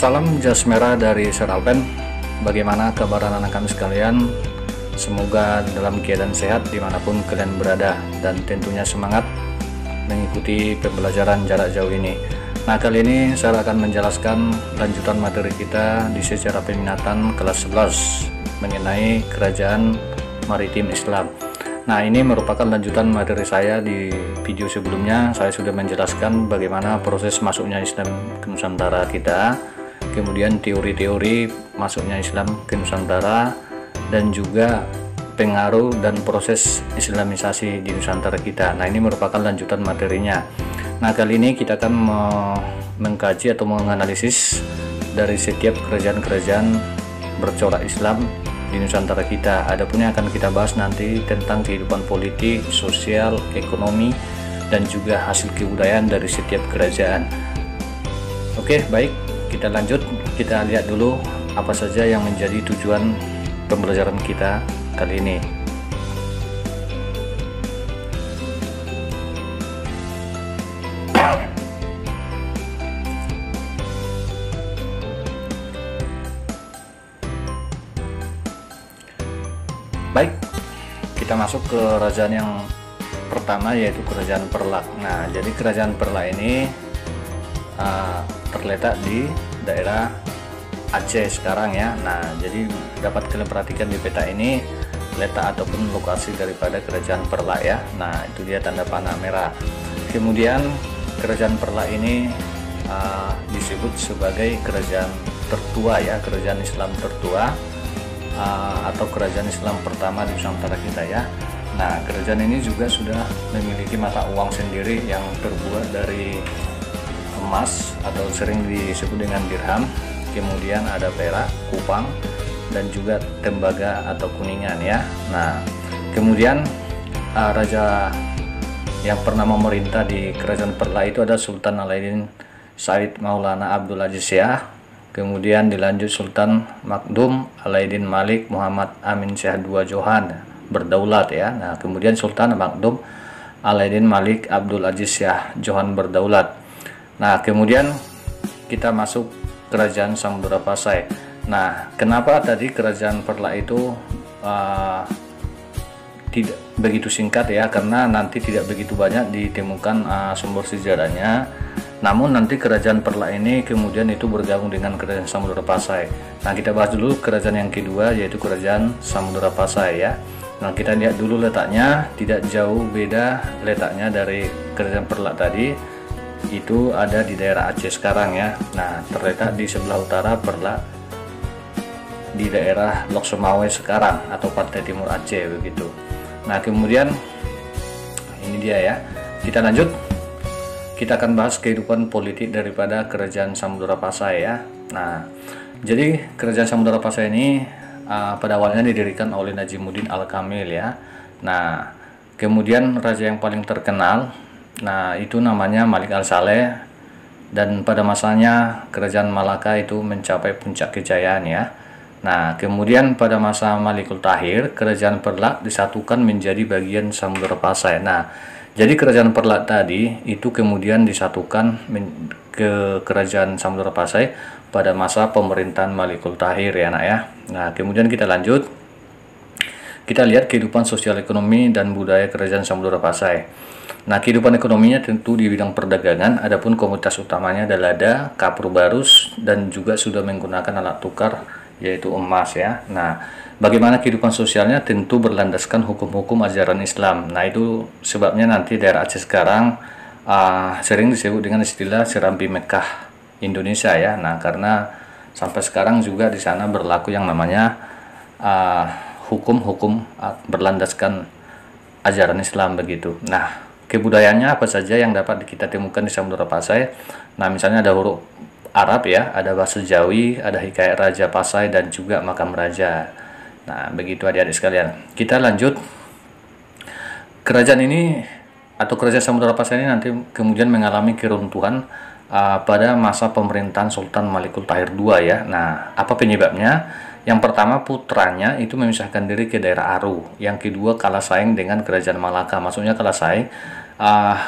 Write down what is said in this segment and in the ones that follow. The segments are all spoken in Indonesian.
Salam jas merah dari Seralpen. Bagaimana kabar anak-anak kami sekalian? Semoga dalam keadaan sehat dimanapun kalian berada, dan tentunya semangat mengikuti pembelajaran jarak jauh ini. Nah, kali ini saya akan menjelaskan lanjutan materi kita di sejarah peminatan kelas 11 mengenai kerajaan maritim Islam. Nah, ini merupakan lanjutan materi saya. Di video sebelumnya saya sudah menjelaskan bagaimana proses masuknya Islam ke Nusantara kita, kemudian teori-teori masuknya Islam ke Nusantara, dan juga pengaruh dan proses islamisasi di Nusantara kita. Nah, ini merupakan lanjutan materinya. Nah, kali ini kita akan mengkaji atau menganalisis dari setiap kerajaan-kerajaan bercorak Islam di Nusantara kita. Adapun yang akan kita bahas nanti tentang kehidupan politik, sosial, ekonomi, dan juga hasil kebudayaan dari setiap kerajaan. Oke, baik, kita lanjut. Kita lihat dulu apa saja yang menjadi tujuan pembelajaran kita kali ini. Baik, kita masuk ke kerajaan yang pertama, yaitu kerajaan Perlak. Nah, jadi kerajaan Perlak ini terletak di daerah Aceh sekarang ya. Nah, jadi dapat kalian perhatikan di peta ini letak ataupun lokasi daripada kerajaan Perlak ya. Nah, itu dia tanda panah merah. Kemudian kerajaan Perlak ini disebut sebagai kerajaan tertua ya, kerajaan Islam tertua, atau kerajaan Islam pertama di Nusantara kita ya. Nah, kerajaan ini juga sudah memiliki mata uang sendiri yang terbuat dari emas atau sering disebut dengan dirham. Kemudian ada perak, kupang, dan juga tembaga atau kuningan ya. Nah, kemudian raja yang pernah memerintah di kerajaan Perlak itu ada Sultan Alaidin Said Maulana Abdul Aziz Shah. Kemudian dilanjut Sultan Makdum Alaidin Malik Muhammad Amin Shah II Johan berdaulat ya. Nah, kemudian Sultan Makdum Alaidin Malik Abdul Aziz Shah Johan berdaulat. Nah, kemudian kita masuk kerajaan Samudra Pasai. Nah, kenapa tadi kerajaan Perlak itu tidak begitu singkat ya? Karena nanti tidak begitu banyak ditemukan sumber sejarahnya. Namun nanti kerajaan Perlak ini kemudian itu bergabung dengan kerajaan Samudra Pasai. Nah, kita bahas dulu kerajaan yang kedua, yaitu kerajaan Samudra Pasai ya. Nah, kita lihat dulu letaknya, tidak jauh beda letaknya dari kerajaan Perlak tadi. Itu ada di daerah Aceh sekarang ya. Nah, terletak di sebelah utara Perlak, di daerah Lok Sumawe sekarang atau pantai timur Aceh begitu. Nah, kemudian ini dia ya. Kita lanjut. Kita akan bahas kehidupan politik daripada kerajaan Samudra Pasai ya. Nah, jadi kerajaan Samudra Pasai ini pada awalnya didirikan oleh Najimuddin Al-Kamil ya. Nah, kemudian raja yang paling terkenal, nah itu namanya Malik Al-Saleh, dan pada masanya kerajaan Malaka itu mencapai puncak kejayaan ya. Nah, kemudian pada masa Malikul Tahir, kerajaan Perlak disatukan menjadi bagian Samudra Pasai. Nah, jadi kerajaan Perlak tadi itu kemudian disatukan ke kerajaan Samudra Pasai pada masa pemerintahan Malikul Tahir ya anak ya. Nah, kemudian kita lanjut. Kita lihat kehidupan sosial, ekonomi, dan budaya kerajaan Samudra Pasai. Nah, kehidupan ekonominya tentu di bidang perdagangan, adapun komoditas utamanya adalah lada, kapur barus, dan juga sudah menggunakan alat tukar yaitu emas ya. Nah, bagaimana kehidupan sosialnya? Tentu berlandaskan hukum-hukum ajaran Islam. Nah, itu sebabnya nanti daerah Aceh sekarang sering disebut dengan istilah Serambi Mekah Indonesia ya. Nah, karena sampai sekarang juga di sana berlaku yang namanya hukum-hukum berlandaskan ajaran Islam begitu. Nah, kebudayaannya apa saja yang dapat kita temukan di Samudra Pasai? Nah, misalnya ada huruf Arab ya, ada bahasa Jawi, ada hikayat Raja Pasai, dan juga makam raja. Nah, begitu adik-adik sekalian. Kita lanjut. Kerajaan ini atau kerajaan Samudra Pasai ini nanti kemudian mengalami keruntuhan pada masa pemerintahan Sultan Malikul Tahir II ya. Nah, apa penyebabnya? Yang pertama, putranya itu memisahkan diri ke daerah Aru. Yang kedua, kalah saing dengan kerajaan Malaka. Maksudnya kalah saing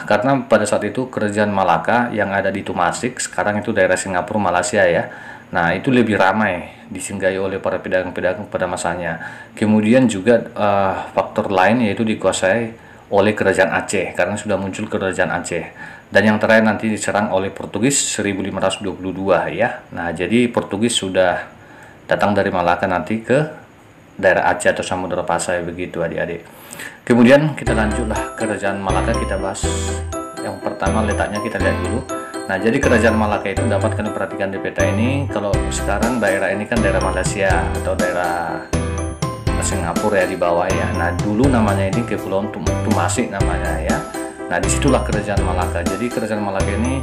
karena pada saat itu kerajaan Malaka yang ada di Tumasik, sekarang itu daerah Singapura, Malaysia ya. Nah, itu lebih ramai disinggahi oleh para pedagang-pedagang pada masanya. Kemudian juga faktor lain yaitu dikuasai oleh kerajaan Aceh karena sudah muncul kerajaan Aceh. Dan yang terakhir nanti diserang oleh Portugis 1522 ya. Nah, jadi Portugis sudah datang dari Malaka nanti ke daerah Aceh atau Samudra Pasai begitu adik-adik. Kemudian kita lanjutlah kerajaan Malaka, kita bahas yang pertama letaknya, kita lihat dulu. Nah, jadi kerajaan Malaka itu dapat kalian perhatikan di peta ini. Kalau sekarang daerah ini kan daerah Malaysia atau daerah Singapura ya di bawah ya. Nah, dulu namanya ini Kepulauan Tumasik namanya ya. Nah, disitulah kerajaan Malaka. Jadi kerajaan Malaka ini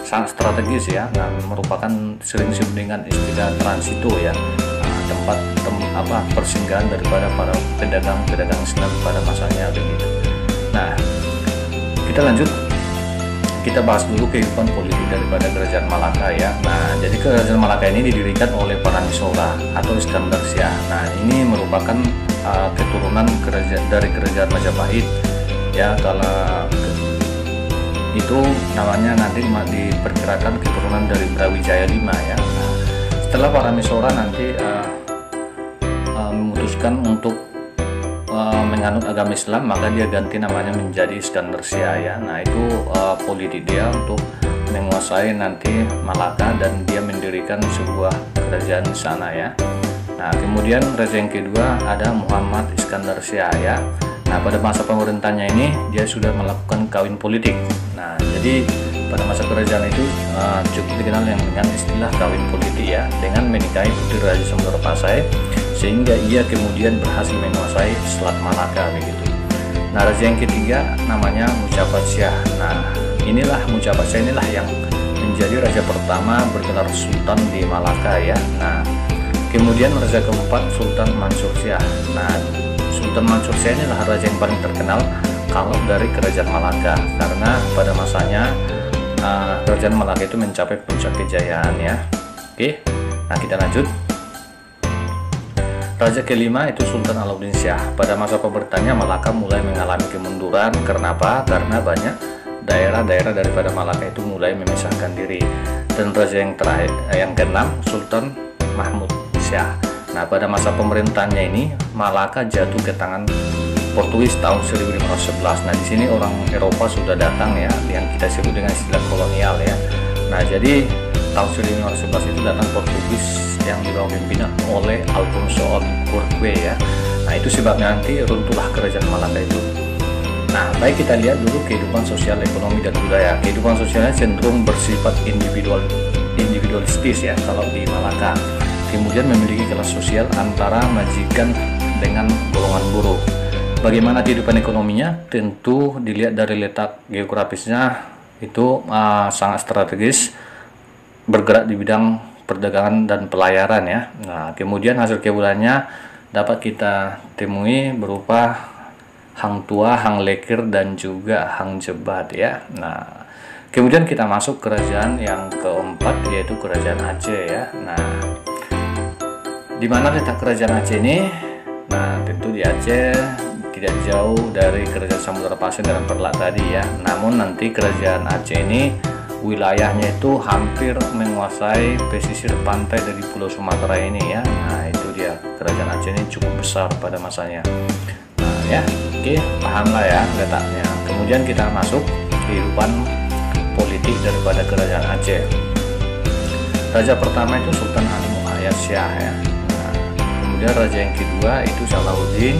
sangat strategis ya. Nah, merupakan sering disebut dengan istilah transito ya. Tempat persinggahan daripada para pedagang Islam pada masanya begitu. Nah, kita lanjut. Kita bahas dulu kehidupan politik daripada kerajaan Malaka ya. Nah, jadi kerajaan Malaka ini didirikan oleh para Misora atau Iskandar Shah. Nah, ini merupakan keturunan dari kerajaan Majapahit ya. Kalau itu namanya nanti diperkirakan keturunan dari Brawijaya V ya. Nah, setelah para Misora nanti memutuskan untuk menganut agama Islam, maka dia ganti namanya menjadi Iskandar Shah ya. Nah, itu politik dia untuk menguasai nanti Malaka dan dia mendirikan sebuah kerajaan di sana ya. Nah, kemudian raja yang kedua ada Muhammad Iskandar Shah ya. Nah, pada masa pemerintahnya ini dia sudah melakukan kawin politik. Nah, jadi pada masa kerajaan itu cukup dikenal yang dengan istilah kawin politik ya, dengan menikahi putri Raja Samudra Pasai, sehingga ia kemudian berhasil menguasai Selat Malaka begitu. Nah, raja yang ketiga namanya Muchapat Shah. Nah, inilah Muchapat Shah inilah yang menjadi raja pertama bergelar sultan di Malaka ya. Nah, kemudian raja keempat Sultan Mansur Shah. Nah, Sultan Mansur Shah inilah raja yang paling terkenal kalau dari kerajaan Malaka, karena pada masanya kerajaan Malaka itu mencapai puncak kejayaan ya. Oke, nah kita lanjut. Raja kelima itu Sultan Alauddin Shah. Pada masa pemerintahannya Malaka mulai mengalami kemunduran. Karena apa? Karena banyak daerah-daerah daripada Malaka itu mulai memisahkan diri. Dan raja yang terakhir, yang keenam Sultan Mahmud Shah. Nah, pada masa pemerintahannya ini Malaka jatuh ke tangan Portugis tahun 1511. Nah, di sini orang Eropa sudah datang ya, yang kita sebut dengan istilah kolonial ya. Nah, jadi tahun 1511 itu datang Portugis yang dibawa pimpinan oleh Alfonso Albuquerque ya. Nah, itu sebabnya nanti runtuhlah kerajaan Malaka itu. Nah, baik kita lihat dulu kehidupan sosial, ekonomi, dan budaya. Kehidupan sosialnya cenderung bersifat individualistis ya kalau di Malaka. Kemudian memiliki kelas sosial antara majikan dengan golongan buruh. Bagaimana kehidupan ekonominya? Tentu dilihat dari letak geografisnya itu sangat strategis, bergerak di bidang perdagangan dan pelayaran ya. Nah, kemudian hasil kebulannya dapat kita temui berupa hang tua, hang lekir, dan juga hang jebat ya. Nah, kemudian kita masuk kerajaan yang keempat yaitu kerajaan Aceh ya. Nah, di mana letak kerajaan Aceh ini? Nah, tentu di Aceh, tidak jauh dari kerajaan Samudra Pasai dan Perlak tadi ya. Namun nanti kerajaan Aceh ini wilayahnya itu hampir menguasai pesisir pantai dari Pulau Sumatera ini ya. Nah, itu dia, kerajaan Aceh ini cukup besar pada masanya. Nah ya, oke, pahamlah ya letaknya. Kemudian kita masuk kehidupan politik daripada kerajaan Aceh. Raja pertama itu Sultan Ali Muhayyad Shah ya. Nah, kemudian raja yang kedua itu Salahuddin,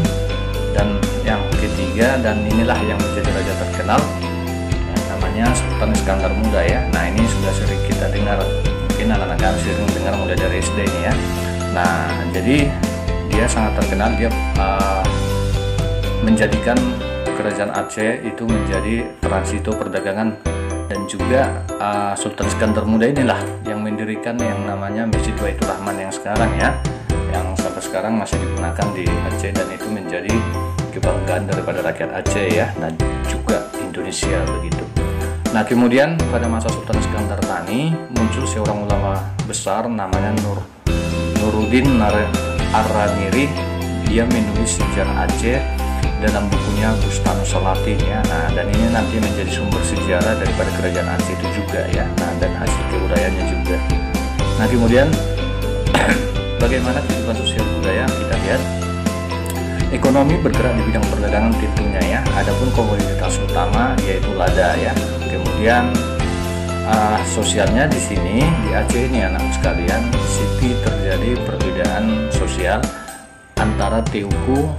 dan yang ketiga, dan inilah yang menjadi raja terkenal, yang namanya Sultan Iskandar Muda ya. Nah, ini sudah sering kita dengar, mungkin anak-anak sering dengar mulai dari SD ini ya. Nah, jadi dia sangat terkenal, dia menjadikan kerajaan Aceh itu menjadi transito perdagangan, dan juga Sultan Iskandar Muda inilah yang mendirikan yang namanya Masjid Baitur Rahman yang sekarang ya, yang sampai sekarang masih digunakan di Aceh, dan itu menjadi kebanggaan daripada rakyat Aceh ya, dan juga Indonesia begitu. Nah, kemudian pada masa Sultan Iskandar Thani muncul seorang ulama besar namanya Nuruddin Ar-Ramiri. Dia menulis sejarah Aceh dalam bukunya Bustanus Salatin ya. Nah, dan ini nanti menjadi sumber sejarah daripada kerajaan Aceh itu juga ya. Nah, dan hasil kebudayaannya juga. Nah kemudian bagaimana kehidupan sosial budaya, kita lihat ekonomi bergerak di bidang perdagangan tentunya ya. Adapun komoditas utama yaitu lada ya. Kemudian sosialnya di sini di Aceh ini anak sekalian, di sini terjadi perbedaan sosial antara Tiongku,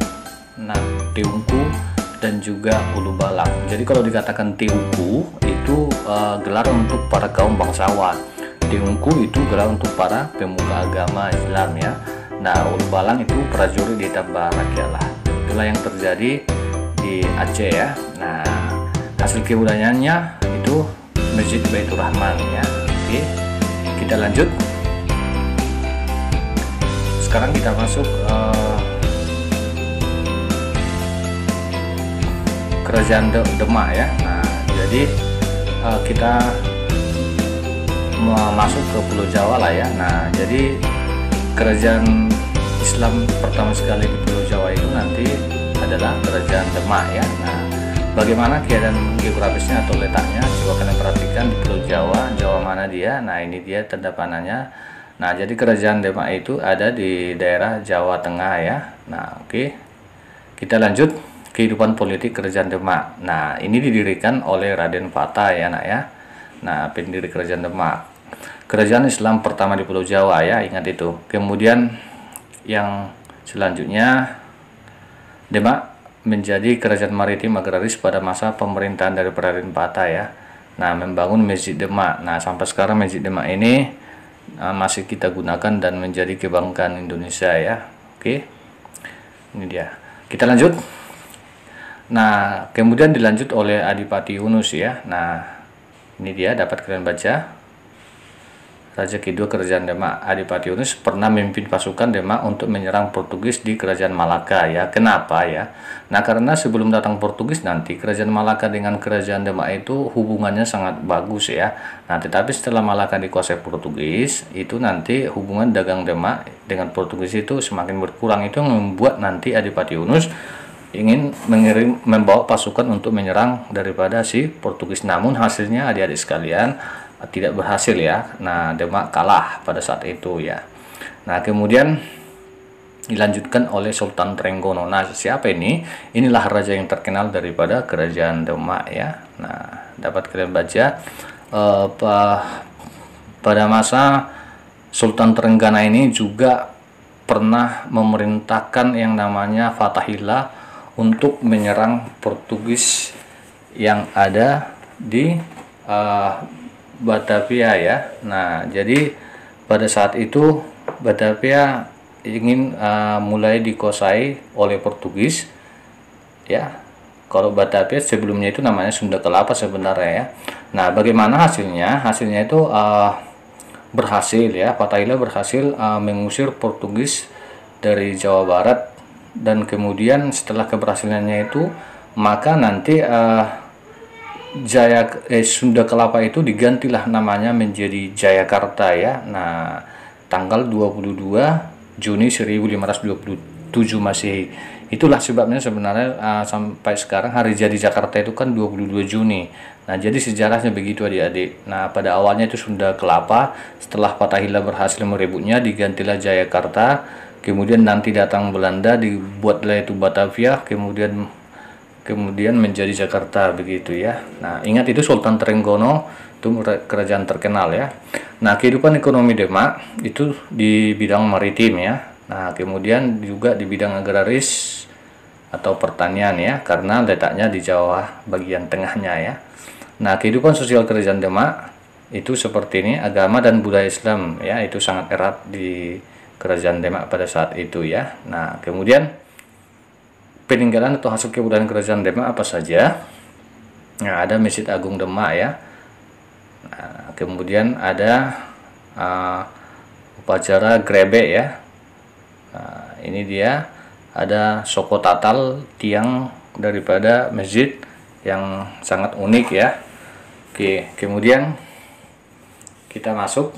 dan juga Ulu Balang. Jadi kalau dikatakan Tiongku itu gelar untuk para kaum bangsawan. Tiongku itu gelar untuk para pemuka agama Islam ya. Nah, Ulu Balang itu prajurit di tambah rakyat lah. Itulah yang terjadi di Aceh ya. Nah, hasil kebudayaannya itu Masjid Baitur Rahman ya. Oke, kita lanjut. Sekarang kita masuk Kerajaan Demak ya. Nah, jadi kita masuk ke Pulau Jawa lah ya. Nah, jadi kerajaan Islam pertama sekali di Pulau Jawa itu nanti adalah Kerajaan Demak ya. Nah, bagaimana keadaan geografisnya atau letaknya? Coba kalian perhatikan di Pulau Jawa. Jawa mana dia? Nah, ini dia tanda panahnya. Nah, jadi Kerajaan Demak itu ada di daerah Jawa Tengah ya. Nah, oke. Kita lanjut kehidupan politik Kerajaan Demak. Nah, ini didirikan oleh Raden Fatah ya, nak ya. Nah, pendiri Kerajaan Demak. Kerajaan Islam pertama di Pulau Jawa ya, ingat itu. Kemudian yang selanjutnya, Demak menjadi kerajaan maritim agraris pada masa pemerintahan dari Raden Fatah ya. Nah, membangun Masjid Demak. Nah, sampai sekarang Masjid Demak ini masih kita gunakan dan menjadi kebanggaan Indonesia ya. Oke, ini dia. Kita lanjut. Nah, kemudian dilanjut oleh Adipati Yunus ya. Nah, ini dia dapat kalian baca. Raja kedua Kerajaan Demak, Adipati Yunus pernah memimpin pasukan Demak untuk menyerang Portugis di Kerajaan Malaka ya. Kenapa ya? Nah, karena sebelum datang Portugis nanti Kerajaan Malaka dengan Kerajaan Demak itu hubungannya sangat bagus ya. Nah, tetapi setelah Malaka dikuasai Portugis, itu nanti hubungan dagang Demak dengan Portugis itu semakin berkurang. Itu membuat nanti Adipati Yunus ingin membawa pasukan untuk menyerang daripada si Portugis. Namun hasilnya adik-adik sekalian tidak berhasil ya. Nah, Demak kalah pada saat itu ya. Nah, kemudian dilanjutkan oleh Sultan Trenggono. Nah, siapa ini? Inilah raja yang terkenal daripada Kerajaan Demak ya. Nah, dapat kalian baca pada masa Sultan Trenggana ini juga pernah memerintahkan yang namanya Fathahillah untuk menyerang Portugis yang ada di Batavia ya. Nah, jadi pada saat itu Batavia ingin mulai dikuasai oleh Portugis ya. Kalau Batavia sebelumnya itu namanya Sunda Kelapa sebenarnya ya. Nah, bagaimana hasilnya? Hasilnya itu berhasil ya. Fathahillah berhasil mengusir Portugis dari Jawa Barat, dan kemudian setelah keberhasilannya itu maka nanti Sunda Kelapa itu digantilah namanya menjadi Jayakarta ya. Nah, tanggal 22 Juni 1527 Masehi. Itulah sebabnya sebenarnya sampai sekarang hari jadi Jakarta itu kan 22 Juni. Nah, jadi sejarahnya begitu adik-adik. Nah, pada awalnya itu Sunda Kelapa, setelah Fathahillah berhasil merebutnya digantilah Jayakarta. Kemudian nanti datang Belanda, dibuatlah itu Batavia, kemudian menjadi Jakarta begitu ya. Nah, ingat itu Sultan Trenggono itu kerajaan terkenal ya. Nah, kehidupan ekonomi Demak itu di bidang maritim ya. Nah, kemudian juga di bidang agraris atau pertanian ya, karena letaknya di Jawa bagian tengahnya ya. Nah, kehidupan sosial Kerajaan Demak itu seperti ini, agama dan budaya Islam ya, itu sangat erat di Kerajaan Demak pada saat itu ya. Nah, kemudian peninggalan atau hasil kebudayaan Kerajaan Demak apa saja? Nah, ada Masjid Agung Demak ya. Nah, kemudian ada upacara grebek ya. Nah, ini dia ada Soko Tatal, tiang daripada masjid yang sangat unik ya. Oke, kemudian kita masuk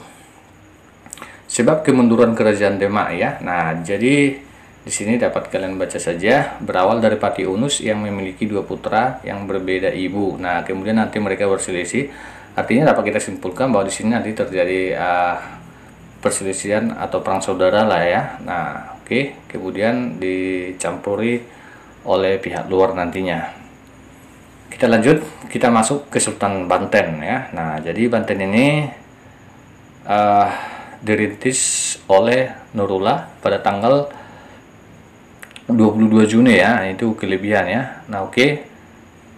sebab kemunduran Kerajaan Demak ya. Nah, jadi di sini dapat kalian baca saja, berawal dari Pati Unus yang memiliki dua putra yang berbeda ibu. Nah, kemudian nanti mereka berselisih. Artinya dapat kita simpulkan bahwa di sini nanti terjadi perselisihan atau perang saudara lah ya. Nah, oke, kemudian dicampuri oleh pihak luar nantinya. Kita lanjut, kita masuk ke Sultan Banten ya. Nah, jadi Banten ini dirintis oleh Nurullah pada tanggal 22 Juni ya, itu kelebihan ya. Nah, oke.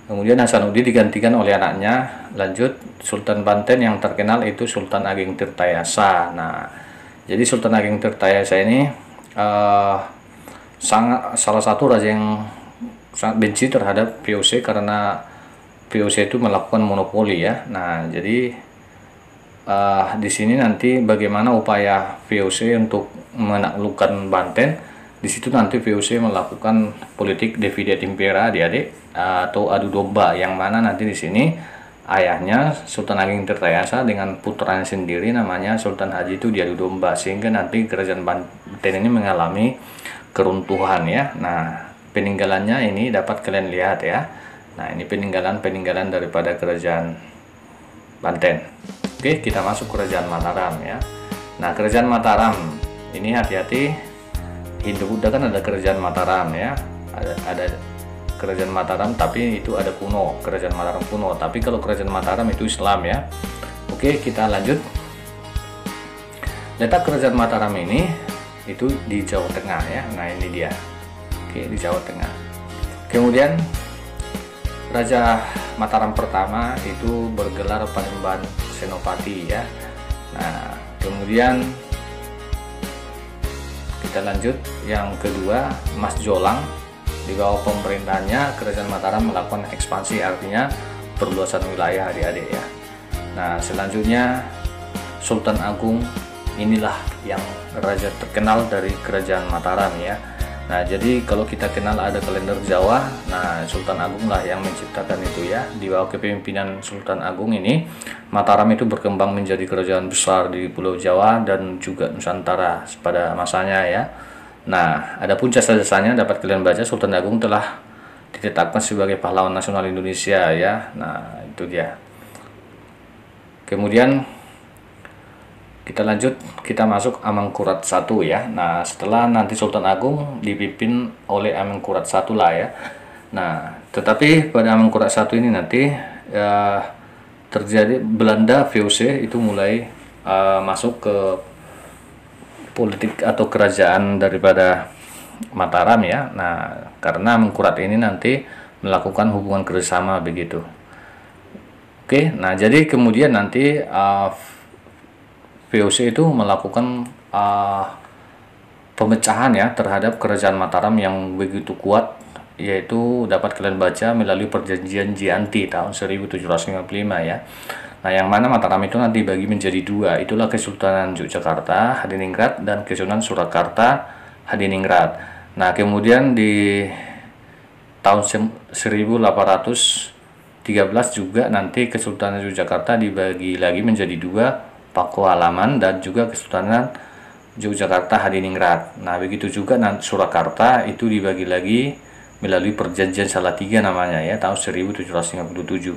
Kemudian Hasanuddin digantikan oleh anaknya. Lanjut, Sultan Banten yang terkenal itu Sultan Ageng Tirtayasa. Nah, jadi Sultan Ageng Tirtayasa ini salah satu raja yang sangat benci terhadap VOC karena VOC itu melakukan monopoli ya. Nah, jadi di sini nanti bagaimana upaya VOC untuk menaklukkan Banten. Di situ nanti VOC melakukan politik divide et impera, adik-adik, atau adu domba, yang mana nanti di sini ayahnya Sultan Ageng Tirtayasa dengan putranya sendiri namanya Sultan Haji itu diadu domba, sehingga nanti kerajaan Banten ini mengalami keruntuhan ya. Nah, peninggalannya ini dapat kalian lihat ya. Nah, ini peninggalan daripada kerajaan Banten. Oke, kita masuk kerajaan Mataram ya. Nah, kerajaan Mataram ini hati-hati, Hindu-Buddha kan ada kerajaan Mataram ya, ada kerajaan Mataram, tapi itu ada kuno, kerajaan Mataram kuno. Tapi kalau kerajaan Mataram itu Islam ya. Oke, kita lanjut. Letak kerajaan Mataram ini itu di Jawa Tengah ya. Nah, ini dia. Oke, di Jawa Tengah. Kemudian Raja Mataram pertama itu bergelar Panembahan Senopati ya. Nah, kemudian kita lanjut, yang kedua Mas Jolang. Di bawah pemerintahannya kerajaan Mataram melakukan ekspansi, artinya perluasan wilayah adik-adik ya. Nah, selanjutnya Sultan Agung, inilah yang raja terkenal dari kerajaan Mataram ya. Nah, jadi kalau kita kenal ada kalender Jawa, nah Sultan Agung lah yang menciptakan itu ya. Di bawah kepemimpinan Sultan Agung ini, Mataram itu berkembang menjadi kerajaan besar di Pulau Jawa dan juga Nusantara pada masanya ya. Nah, adapun jasa-jasanya dapat kalian baca, Sultan Agung telah ditetapkan sebagai pahlawan nasional Indonesia ya. Nah, itu dia. Kemudian kita lanjut, kita masuk Amangkurat I ya. Nah, setelah nanti Sultan Agung dipimpin oleh Amangkurat I lah ya. Nah, tetapi pada Amangkurat I ini nanti terjadi Belanda VOC itu mulai masuk ke politik atau kerajaan daripada Mataram ya. Nah, karena Amangkurat ini nanti melakukan hubungan kerjasama begitu. Oke, nah jadi kemudian nanti VOC itu melakukan pemecahan ya terhadap kerajaan Mataram yang begitu kuat, yaitu dapat kalian baca melalui perjanjian Giyanti tahun 1755 ya. Nah, yang mana Mataram itu nanti dibagi menjadi dua, itulah Kesultanan Yogyakarta Hadiningrat dan Kesultanan Surakarta Hadiningrat. Nah, kemudian di tahun 1813 juga nanti Kesultanan Yogyakarta dibagi lagi menjadi dua, Pakualaman dan juga Kesultanan Yogyakarta Hadiningrat. Nah, begitu juga nanti Surakarta itu dibagi lagi melalui perjanjian Salatiga namanya ya, tahun 1757.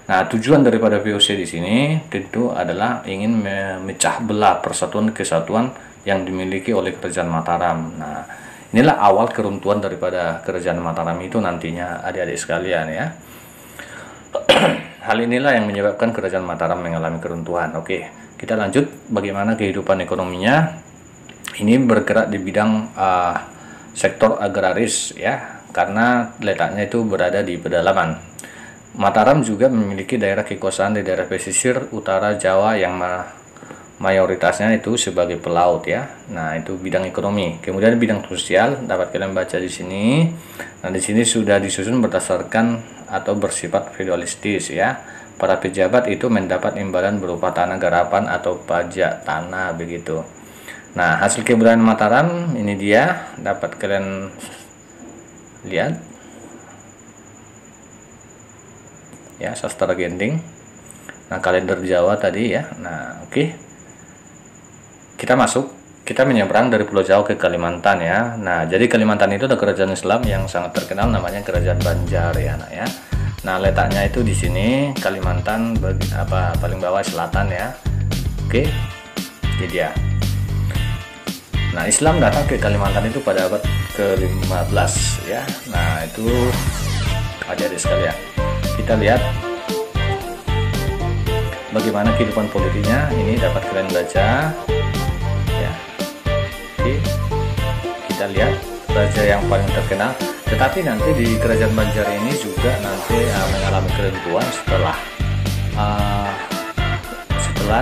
Nah, tujuan daripada VOC di sini tentu adalah ingin memecah belah persatuan kesatuan yang dimiliki oleh kerajaan Mataram. Nah, inilah awal keruntuhan daripada kerajaan Mataram itu nantinya adik-adik sekalian ya. Hal inilah yang menyebabkan kerajaan Mataram mengalami keruntuhan. Oke, kita lanjut bagaimana kehidupan ekonominya. Ini bergerak di bidang sektor agraris ya, karena letaknya itu berada di pedalaman. Mataram juga memiliki daerah kekuasaan di daerah pesisir utara Jawa yang mayoritasnya itu sebagai pelaut ya. Nah, itu bidang ekonomi. Kemudian bidang sosial dapat kalian baca di sini. Nah, di sini sudah disusun berdasarkan atau bersifat feudalistis ya. Para pejabat itu mendapat imbalan berupa tanah garapan atau pajak tanah begitu. Nah, hasil kebudayaan Mataram ini dia, dapat kalian lihat ya, sastra Gending. Nah, kalender Jawa tadi ya. Nah, oke. Kita masuk, kita menyeberang dari Pulau Jawa ke Kalimantan ya. Nah, jadi Kalimantan itu ada kerajaan Islam yang sangat terkenal namanya Kerajaan Banjar ya, nah ya. Nah, letaknya itu di sini Kalimantan paling bawah selatan ya. Oke. Jadi ya. Nah, Islam datang ke Kalimantan itu pada abad ke-15 ya. Nah, itu adik-adik sekalian, kita lihat bagaimana kehidupan politiknya. Ini dapat kalian baca ya. Oke, kita lihat raja yang paling terkenal. Tetapi nanti di Kerajaan Banjar ini juga nanti mengalami keruntuhan setelah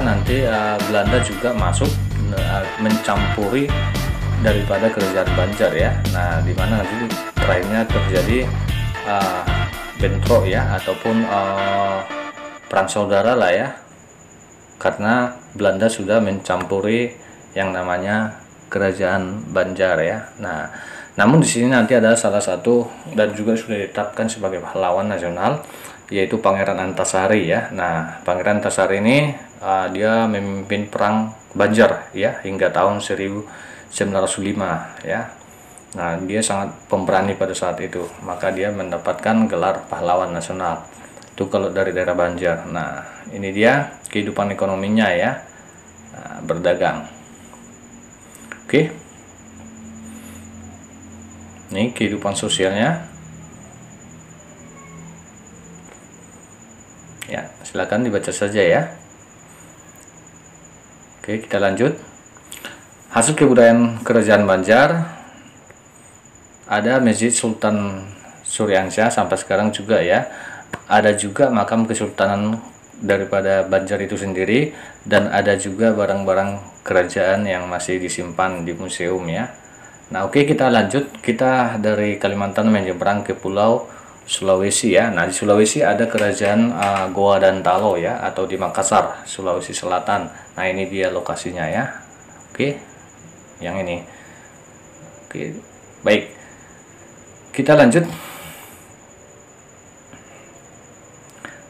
nanti Belanda juga masuk mencampuri daripada Kerajaan Banjar ya. Nah, di mana nanti terakhirnya terjadi bentrok ya, ataupun perang saudara lah ya, karena Belanda sudah mencampuri yang namanya Kerajaan Banjar ya. Nah, namun di sini nanti ada salah satu dan juga sudah ditetapkan sebagai pahlawan nasional, yaitu Pangeran Antasari ya. Nah, Pangeran Antasari ini dia memimpin perang Banjar ya hingga tahun 1905 ya. Nah, dia sangat pemberani pada saat itu, maka dia mendapatkan gelar pahlawan nasional. Itu kalau dari daerah Banjar. Nah, ini dia kehidupan ekonominya ya, berdagang. Oke, ini kehidupan sosialnya ya, silakan dibaca saja ya. Oke, kita lanjut. Hasil kebudayaan Kerajaan Banjar, ada Masjid Sultan Suryansyah sampai sekarang juga ya. Ada juga makam kesultanan daripada Banjar itu sendiri, dan ada juga barang-barang kerajaan yang masih disimpan di museum ya. Nah, oke, kita lanjut. Kita dari Kalimantan menyeberang ke Pulau Sulawesi ya. Nah, di Sulawesi ada Kerajaan Goa dan Talo ya, atau di Makassar, Sulawesi Selatan. Nah, ini dia lokasinya ya. Oke, yang ini. Oke, baik. Kita lanjut.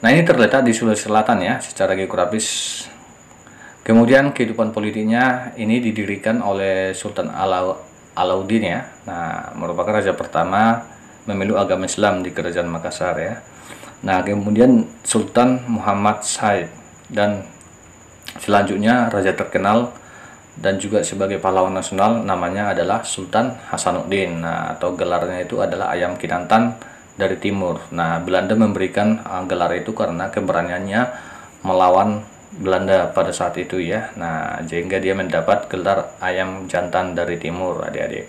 Nah, ini terletak di Sulawesi Selatan ya, secara geografis. Kemudian kehidupan politiknya ini didirikan oleh Sultan Alauddin ya. Nah, merupakan raja pertama memeluk agama Islam di Kerajaan Makassar ya. Nah, kemudian Sultan Muhammad Said, dan selanjutnya raja terkenal dan juga sebagai pahlawan nasional namanya adalah Sultan Hasanuddin. Nah, atau gelarnya itu adalah Ayam Kinantan dari Timur. Nah, Belanda memberikan gelar itu karena keberaniannya melawan Belanda pada saat itu ya. Nah, sehingga dia mendapat gelar Ayam Jantan dari Timur, adik-adik.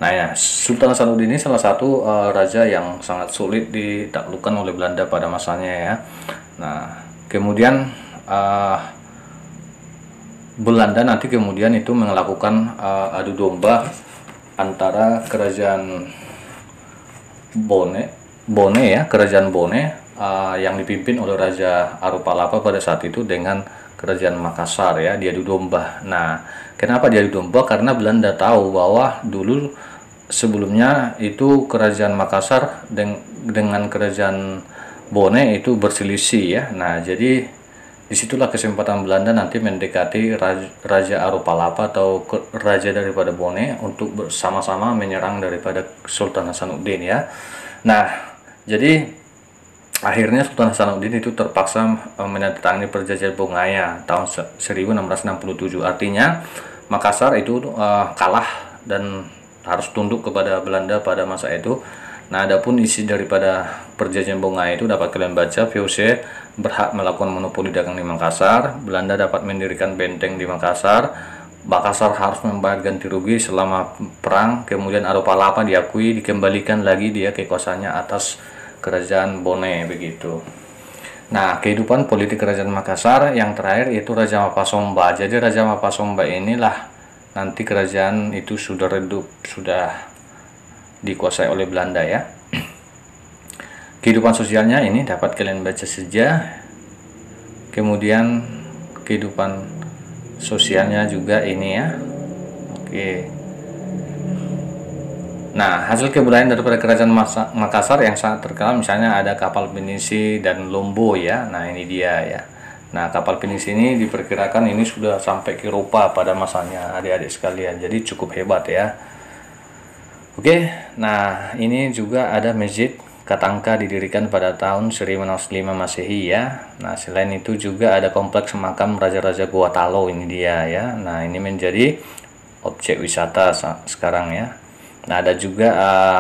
Nah ya, Sultan Hasanuddin ini salah satu raja yang sangat sulit ditaklukkan oleh Belanda pada masanya ya. Nah, kemudian Belanda nanti kemudian itu melakukan adu domba antara Kerajaan Bone ya, Kerajaan Bone yang dipimpin oleh Raja Arupalapa pada saat itu dengan Kerajaan Makassar ya, diadu domba. Nah, kenapa diadu domba? Karena Belanda tahu bahwa dulu sebelumnya itu Kerajaan Makassar dengan Kerajaan Bone itu berselisih ya. Nah, jadi disitulah kesempatan Belanda nanti mendekati Raja Arupalapa atau raja daripada Bone untuk bersama-sama menyerang daripada Sultan Hasanuddin ya. Nah, jadi akhirnya Sultan Hasanuddin itu terpaksa menandatangani perjanjian Bongaya tahun 1667. Artinya Makassar itu kalah dan harus tunduk kepada Belanda pada masa itu. Nah, adapun isi daripada perjanjian Bongaya itu dapat kalian baca. VOC berhak melakukan monopoli dagang di Makassar. Belanda dapat mendirikan benteng di Makassar. Makassar harus membayar ganti rugi selama perang. Kemudian Arupalapa diakui, dikembalikan lagi dia kekuasaannya atas Kerajaan Bone begitu. Nah, kehidupan politik Kerajaan Makassar yang terakhir yaitu Raja Mapasomba. Jadi Raja Mapasomba inilah nanti kerajaan itu sudah redup, sudah dikuasai oleh Belanda ya. Kehidupan sosialnya ini dapat kalian baca saja. Kemudian kehidupan sosialnya juga ini ya. Oke. Nah, hasil kebudayaan daripada Kerajaan Makassar yang sangat terkenal misalnya ada kapal pinisi dan Lombo ya. Nah, ini dia ya. Nah, kapal pinisi ini diperkirakan ini sudah sampai ke Eropa pada masanya, adik-adik sekalian. Jadi cukup hebat ya. Oke, nah ini juga ada Masjid Katangka didirikan pada tahun 1905 Masehi ya. Nah, selain itu juga ada kompleks makam Raja-Raja Goa Talo, ini dia ya. Nah, ini menjadi objek wisata sekarang ya. Nah, ada juga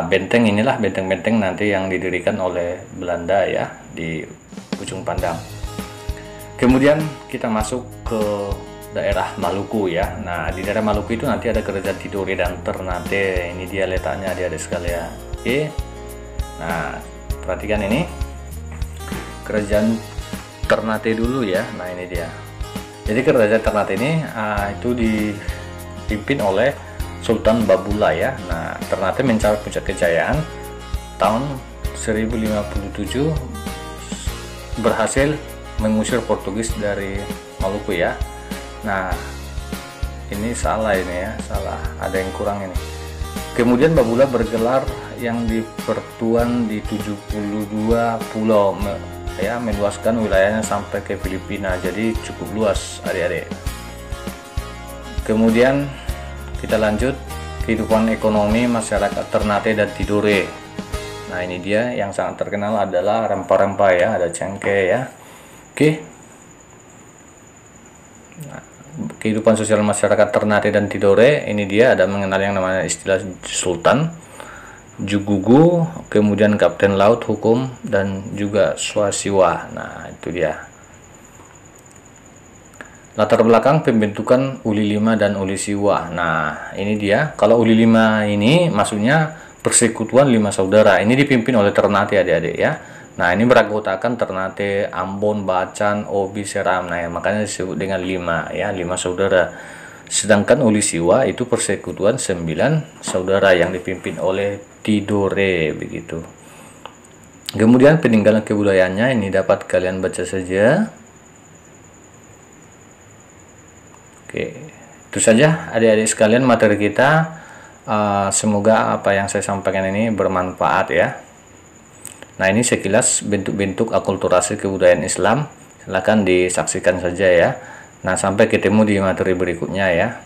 benteng, inilah benteng-benteng nanti yang didirikan oleh Belanda ya di ujung pandang. Kemudian kita masuk ke daerah Maluku ya. Nah, di daerah Maluku itu nanti ada kerajaan Tidore dan Ternate. Ini dia letaknya adik-adik sekalian. Oke. Nah, perhatikan ini kerajaan Ternate dulu ya. Nah, ini dia. Jadi kerajaan Ternate ini itu dipimpin oleh Sultan Babula ya. Nah, Ternate mencapai puncak kejayaan tahun 1057, berhasil mengusir Portugis dari Maluku ya. Nah, ini salah ini ya, salah, ada yang kurang ini. Kemudian Babula bergelar yang di Pertuan di 72 pulau ya, meluaskan wilayahnya sampai ke Filipina, jadi cukup luas adik-adik. Kemudian kita lanjut kehidupan ekonomi masyarakat Ternate dan Tidore. Nah, ini dia yang sangat terkenal adalah rempah-rempah ya, ada cengkeh ya. Oke. Nah, kehidupan sosial masyarakat Ternate dan Tidore, ini dia ada mengenal yang namanya istilah sultan, jugugu, kemudian kapten laut, hukum, dan juga swasiwa. Nah, itu dia. Latar belakang pembentukan Uli 5 dan Uli Siwa. Nah, ini dia. Kalau Uli 5 ini maksudnya persekutuan 5 saudara. Ini dipimpin oleh Ternate adik-adik ya. Nah, ini beranggotakan Ternate, Ambon, Bacan, Obi, Seram. Nah, ya, makanya disebut dengan 5 ya, 5 saudara. Sedangkan Uli Siwa itu persekutuan 9 saudara yang dipimpin oleh Tidore begitu. Kemudian peninggalan kebudayaannya ini dapat kalian baca saja. Oke, itu saja adik-adik sekalian materi kita. Semoga apa yang saya sampaikan ini bermanfaat ya. Nah, ini sekilas bentuk-bentuk akulturasi kebudayaan Islam. Silahkan disaksikan saja ya. Nah, sampai ketemu di materi berikutnya ya.